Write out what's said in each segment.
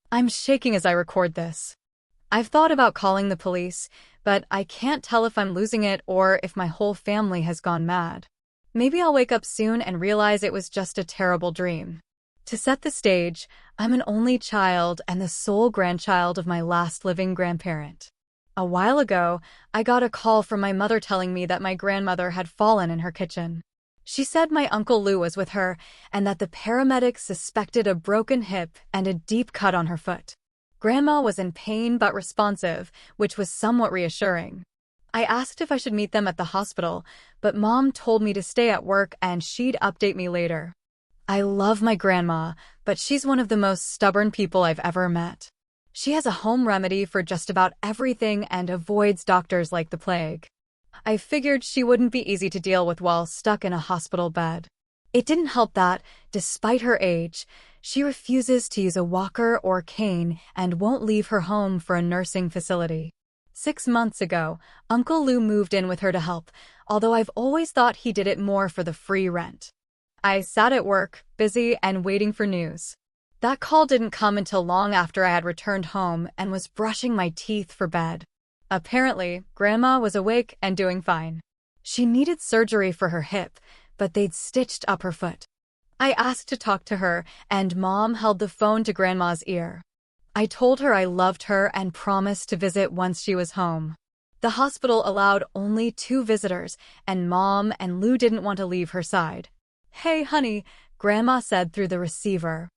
I'm shaking as I record this. I've thought about calling the police, but I can't tell if I'm losing it or if my whole family has gone mad. Maybe I'll wake up soon and realize it was just a terrible dream. To set the stage, I'm an only child and the sole grandchild of my last living grandparent. A while ago, I got a call from my mother telling me that my grandmother had fallen in her kitchen. She said my Uncle Lou was with her and that the paramedics suspected a broken hip and a deep cut on her foot. Grandma was in pain but responsive, which was somewhat reassuring. I asked if I should meet them at the hospital, but Mom told me to stay at work and she'd update me later. I love my grandma, but she's one of the most stubborn people I've ever met. She has a home remedy for just about everything and avoids doctors like the plague. I figured she wouldn't be easy to deal with while stuck in a hospital bed. It didn't help that, despite her age, she refuses to use a walker or cane and won't leave her home for a nursing facility. 6 months ago, Uncle Lou moved in with her to help, although I've always thought he did it more for the free rent. I sat at work, busy and waiting for news. That call didn't come until long after I had returned home and was brushing my teeth for bed. Apparently, Grandma was awake and doing fine. She needed surgery for her hip, but they'd stitched up her foot. I asked to talk to her, and Mom held the phone to Grandma's ear. I told her I loved her and promised to visit once she was home. The hospital allowed only 2 visitors, and Mom and Lou didn't want to leave her side. "Hey, honey," Grandma said through the receiver.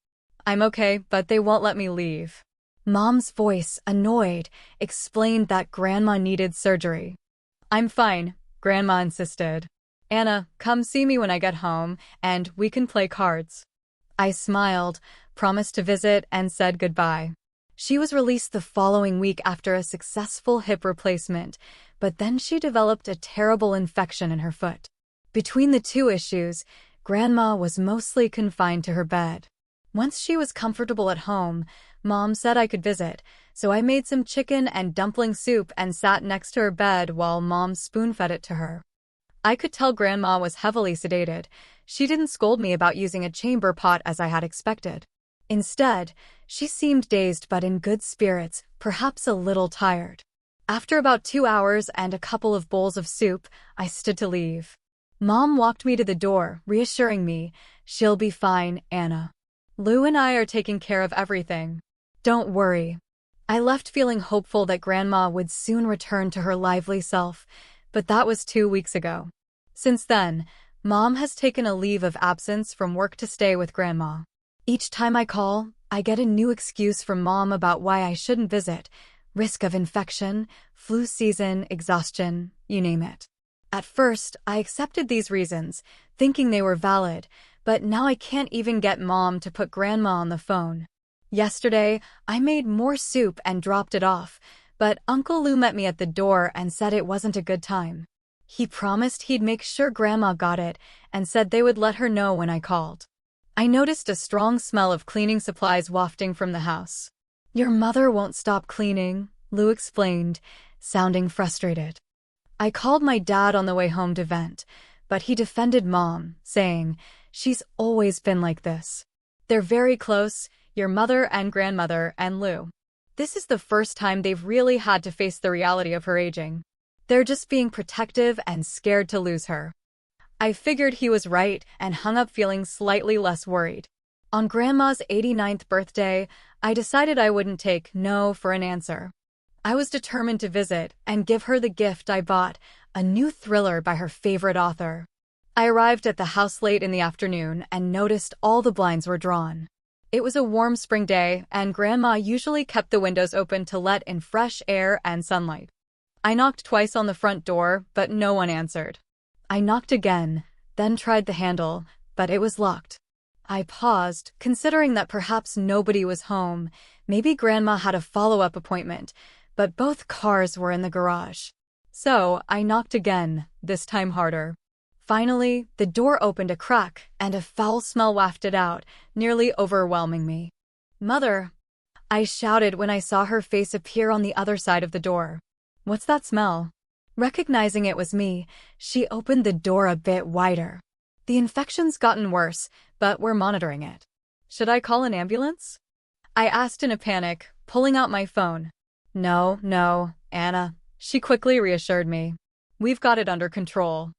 "I'm okay, but they won't let me leave." Mom's voice, annoyed, explained that Grandma needed surgery. "I'm fine," Grandma insisted. "Anna, come see me when I get home, and we can play cards." I smiled, promised to visit, and said goodbye. She was released the following week after a successful hip replacement, but then she developed a terrible infection in her foot. Between the 2 issues, Grandma was mostly confined to her bed. Once she was comfortable at home, Mom said I could visit, so I made some chicken and dumpling soup and sat next to her bed while Mom spoon-fed it to her. I could tell Grandma was heavily sedated. She didn't scold me about using a chamber pot as I had expected. Instead, she seemed dazed but in good spirits, perhaps a little tired. After about 2 hours and a couple of bowls of soup, I stood to leave. Mom walked me to the door, reassuring me, "She'll be fine, Anna. Lou and I are taking care of everything. Don't worry." I left feeling hopeful that Grandma would soon return to her lively self, but that was 2 weeks ago. Since then, Mom has taken a leave of absence from work to stay with Grandma. Each time I call, I get a new excuse from Mom about why I shouldn't visit. Risk of infection, flu season, exhaustion, you name it. At first, I accepted these reasons, thinking they were valid, but now I can't even get Mom to put Grandma on the phone. Yesterday, I made more soup and dropped it off, but Uncle Lou met me at the door and said it wasn't a good time. He promised he'd make sure Grandma got it and said they would let her know when I called. I noticed a strong smell of cleaning supplies wafting from the house. "Your mother won't stop cleaning," Lou explained, sounding frustrated. I called my dad on the way home to vent, but he defended Mom, saying, "She's always been like this. They're very close, your mother and grandmother and Lou. This is the first time they've really had to face the reality of her aging. They're just being protective and scared to lose her." I figured he was right and hung up feeling slightly less worried. On Grandma's 89th birthday, I decided I wouldn't take no for an answer. I was determined to visit and give her the gift I bought, a new thriller by her favorite author. I arrived at the house late in the afternoon and noticed all the blinds were drawn. It was a warm spring day, and Grandma usually kept the windows open to let in fresh air and sunlight. I knocked twice on the front door, but no one answered. I knocked again, then tried the handle, but it was locked. I paused, considering that perhaps nobody was home. Maybe Grandma had a follow-up appointment, but both cars were in the garage. So I knocked again, this time harder. Finally, the door opened a crack, and a foul smell wafted out, nearly overwhelming me. "Mother!" I shouted when I saw her face appear on the other side of the door. "What's that smell?" Recognizing it was me, she opened the door a bit wider. "The infection's gotten worse, but we're monitoring it. Should I call an ambulance?" I asked in a panic, pulling out my phone. No, no, Anna, she quickly reassured me. We've got it under control.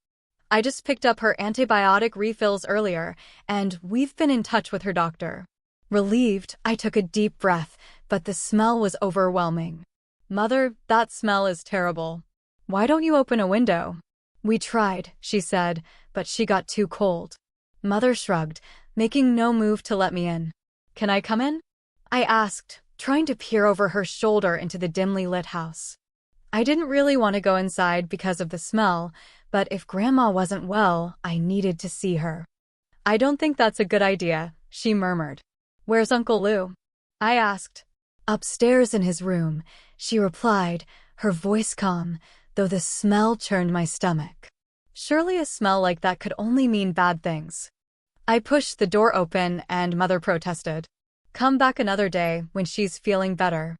I just picked up her antibiotic refills earlier, and we've been in touch with her doctor. Relieved, I took a deep breath, but the smell was overwhelming. Mother, that smell is terrible. Why don't you open a window? We tried, she said, but she got too cold. Mother shrugged, making no move to let me in. Can I come in? I asked, trying to peer over her shoulder into the dimly lit house. I didn't really want to go inside because of the smell, but if Grandma wasn't well, I needed to see her. I don't think that's a good idea, she murmured. Where's Uncle Lou? I asked. Upstairs in his room, she replied, her voice calm, though the smell churned my stomach. Surely a smell like that could only mean bad things. I pushed the door open and Mother protested. Come back another day when she's feeling better.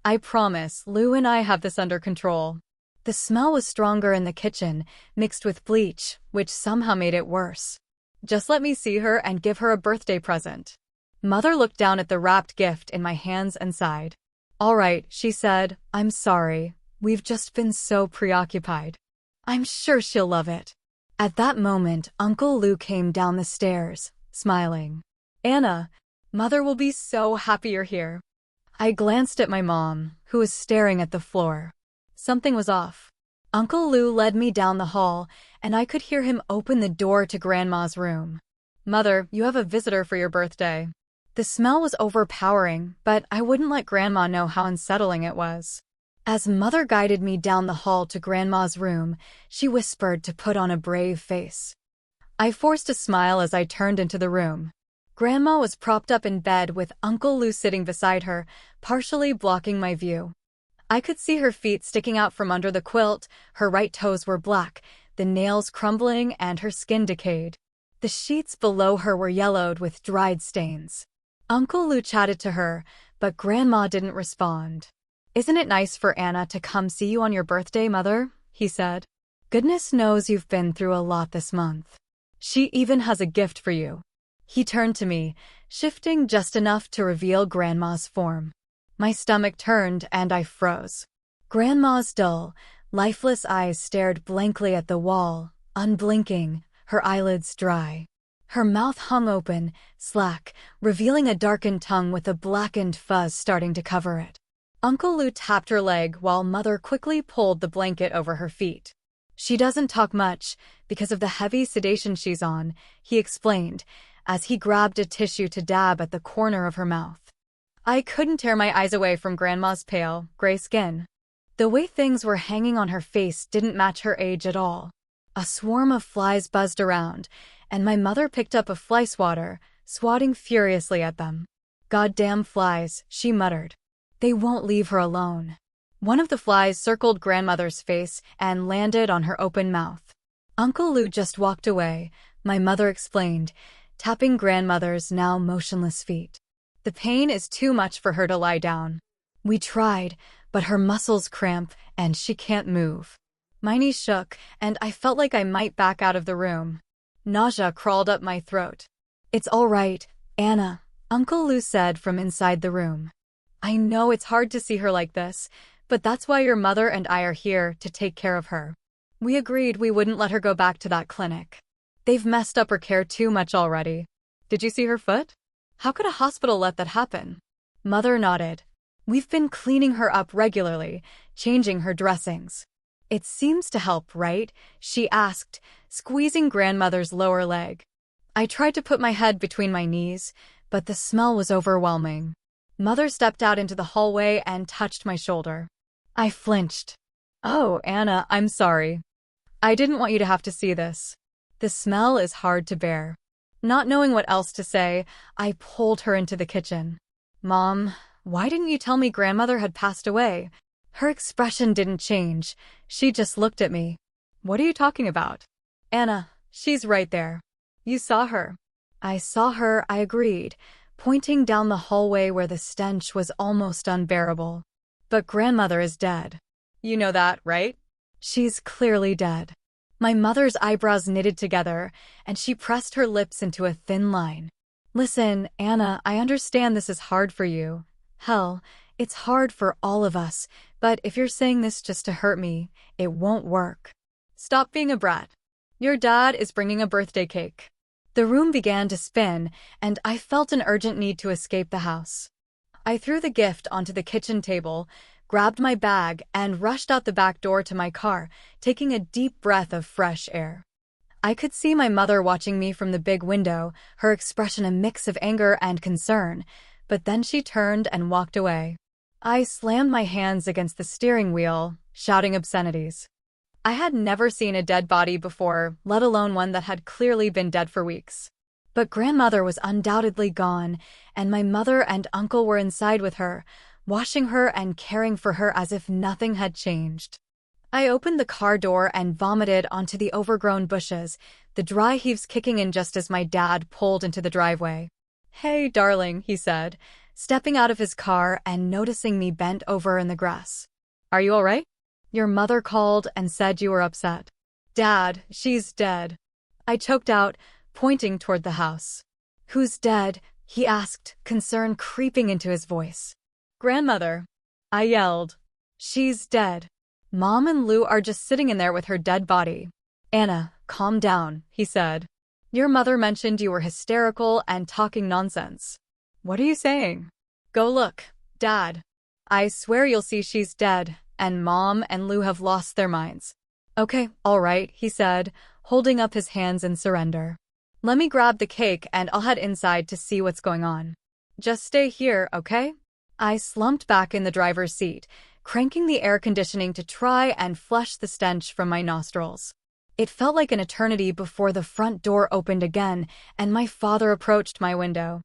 I promise, Lou and I have this under control. The smell was stronger in the kitchen, mixed with bleach, which somehow made it worse. Just let me see her and give her a birthday present. Mother looked down at the wrapped gift in my hands and sighed. All right, she said, I'm sorry. We've just been so preoccupied. I'm sure she'll love it. At that moment, Uncle Lou came down the stairs, smiling. Anna, Mother will be so happy you're here. I glanced at my mom, who was staring at the floor. Something was off. Uncle Lou led me down the hall, and I could hear him open the door to Grandma's room. Mother, you have a visitor for your birthday. The smell was overpowering, but I wouldn't let Grandma know how unsettling it was. As Mother guided me down the hall to Grandma's room, she whispered to put on a brave face. I forced a smile as I turned into the room. Grandma was propped up in bed with Uncle Lou sitting beside her, partially blocking my view. I could see her feet sticking out from under the quilt, her right toes were black, the nails crumbling and her skin decayed. The sheets below her were yellowed with dried stains. Uncle Lou chatted to her, but Grandma didn't respond. Isn't it nice for Anna to come see you on your birthday, Mother? He said. Goodness knows you've been through a lot this month. She even has a gift for you. He turned to me, shifting just enough to reveal Grandma's form. My stomach turned and I froze. Grandma's dull, lifeless eyes stared blankly at the wall, unblinking, her eyelids dry. Her mouth hung open, slack, revealing a darkened tongue with a blackened fuzz starting to cover it. Uncle Lou tapped her leg while Mother quickly pulled the blanket over her feet. She doesn't talk much because of the heavy sedation she's on, he explained, as he grabbed a tissue to dab at the corner of her mouth. I couldn't tear my eyes away from Grandma's pale, gray skin. The way things were hanging on her face didn't match her age at all. A swarm of flies buzzed around, and my mother picked up a fly swatter, swatting furiously at them. Goddamn flies, she muttered. They won't leave her alone. One of the flies circled Grandmother's face and landed on her open mouth. Uncle Lou just walked away, my mother explained, tapping Grandmother's now motionless feet. The pain is too much for her to lie down. We tried, but her muscles cramp and she can't move. My knees shook, and I felt like I might back out of the room. Nausea crawled up my throat. It's all right, Anna, Uncle Lou said from inside the room. I know it's hard to see her like this, but that's why your mother and I are here to take care of her. We agreed we wouldn't let her go back to that clinic. They've messed up her care too much already. Did you see her foot? How could a hospital let that happen? Mother nodded. We've been cleaning her up regularly, changing her dressings. It seems to help, right? She asked, squeezing Grandmother's lower leg. I tried to put my head between my knees, but the smell was overwhelming. Mother stepped out into the hallway and touched my shoulder. I flinched. Oh, Anna, I'm sorry. I didn't want you to have to see this. The smell is hard to bear. Not knowing what else to say, I pulled her into the kitchen. Mom, why didn't you tell me Grandmother had passed away? Her expression didn't change. She just looked at me. What are you talking about? Anna, she's right there. You saw her. I saw her, I agreed, pointing down the hallway where the stench was almost unbearable. But Grandmother is dead. You know that, right? She's clearly dead. My mother's eyebrows knitted together, and she pressed her lips into a thin line. Listen, Anna, I understand this is hard for you. Hell, it's hard for all of us, but if you're saying this just to hurt me, it won't work. Stop being a brat. Your dad is bringing a birthday cake. The room began to spin, and I felt an urgent need to escape the house. I threw the gift onto the kitchen table, grabbed my bag, and rushed out the back door to my car, taking a deep breath of fresh air. I could see my mother watching me from the big window, her expression a mix of anger and concern, but then she turned and walked away. I slammed my hands against the steering wheel, shouting obscenities. I had never seen a dead body before, let alone one that had clearly been dead for weeks. But grandmother was undoubtedly gone, and my mother and uncle were inside with her, washing her and caring for her as if nothing had changed. I opened the car door and vomited onto the overgrown bushes, the dry heaves kicking in just as my dad pulled into the driveway. "Hey, darling," he said, stepping out of his car and noticing me bent over in the grass. "Are you all right? Your mother called and said you were upset." "Dad, she's dead." I choked out, pointing toward the house. "Who's dead?" he asked, concern creeping into his voice. "Grandmother," I yelled. "She's dead. Mom and Lou are just sitting in there with her dead body." "Anna, calm down," he said. "Your mother mentioned you were hysterical and talking nonsense." "What are you saying?" "Go look, Dad. I swear you'll see she's dead, and Mom and Lou have lost their minds." "Okay, all right," he said, holding up his hands in surrender. "Let me grab the cake and I'll head inside to see what's going on. Just stay here, okay?" I slumped back in the driver's seat, cranking the air conditioning to try and flush the stench from my nostrils. It felt like an eternity before the front door opened again and my father approached my window.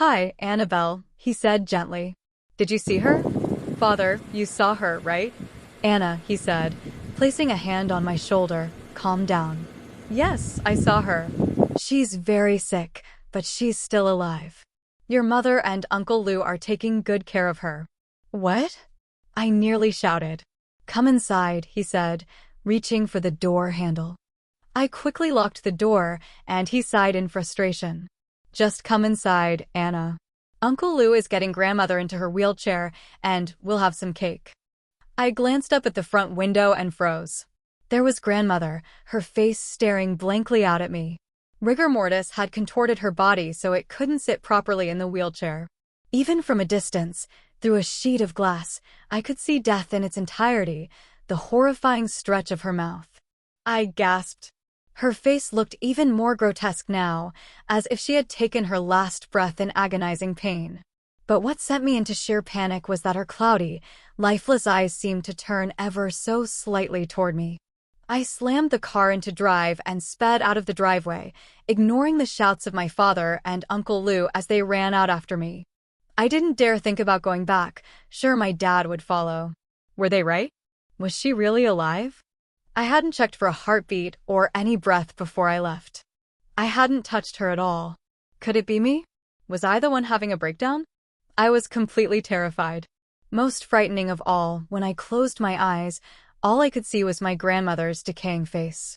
"Hi, Annabelle," he said gently. "Did you see her?" "Father, you saw her, right?" "Anna," he said, placing a hand on my shoulder, "calm down." "Yes, I saw her. She's very sick, but she's still alive. Your mother and Uncle Lou are taking good care of her." "What?" I nearly shouted. "Come inside," he said, reaching for the door handle. I quickly locked the door, and he sighed in frustration. "Just come inside, Anna. Uncle Lou is getting grandmother into her wheelchair, and we'll have some cake." I glanced up at the front window and froze. There was grandmother, her face staring blankly out at me. Rigor mortis had contorted her body so it couldn't sit properly in the wheelchair. Even from a distance, through a sheet of glass, I could see death in its entirety, the horrifying stretch of her mouth. I gasped. Her face looked even more grotesque now, as if she had taken her last breath in agonizing pain. But what sent me into sheer panic was that her cloudy, lifeless eyes seemed to turn ever so slightly toward me. I slammed the car into drive and sped out of the driveway, ignoring the shouts of my father and Uncle Lou as they ran out after me. I didn't dare think about going back, sure my dad would follow. Were they right? Was she really alive? I hadn't checked for a heartbeat or any breath before I left. I hadn't touched her at all. Could it be me? Was I the one having a breakdown? I was completely terrified. Most frightening of all, when I closed my eyes, all I could see was my grandmother's decaying face.